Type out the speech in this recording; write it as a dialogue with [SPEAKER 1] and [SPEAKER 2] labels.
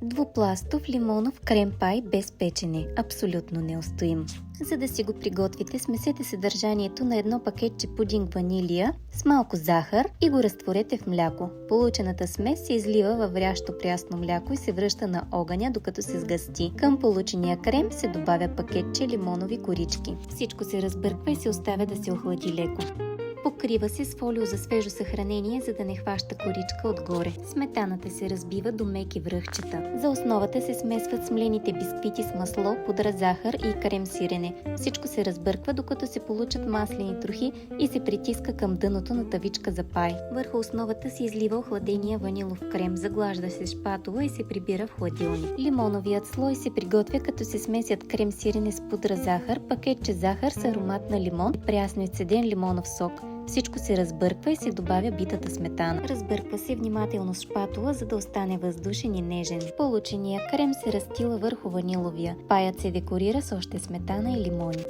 [SPEAKER 1] Двупластов лимонов крем пай без печене. Абсолютно неустоим. За да си го приготвите, смесете съдържанието на едно пакетче пудинг ванилия с малко захар и го разтворете в мляко. Получената смес се излива във врящо прясно мляко и се връща на огъня, докато се сгъсти. Към получения крем се добавя пакетче лимонови корички. Всичко се разбърква и се оставя да се охлади леко. Покрива се с фолио за свежо съхранение, за да не хваща коричка отгоре. Сметаната се разбива до меки връхчета. За основата се смесват смлените бисквити с масло, пудра захар и крем сирене. Всичко се разбърква, докато се получат маслени трохи и се притиска към дъното на тавичка за пай. Върху основата се излива охладения ванилов крем, заглажда се шпатула и се прибира в хладилник. Лимоновият слой се приготвя, като се смесят крем сирене с пудра захар, пакетче захар с аромат на лимон и прясно изцеден лимонов сок. Всичко се разбърква и се добавя битата сметана. Разбърква се внимателно с шпатула, за да остане въздушен и нежен. Получения крем се разстила върху ваниловия. Паят се декорира с още сметана и лимони.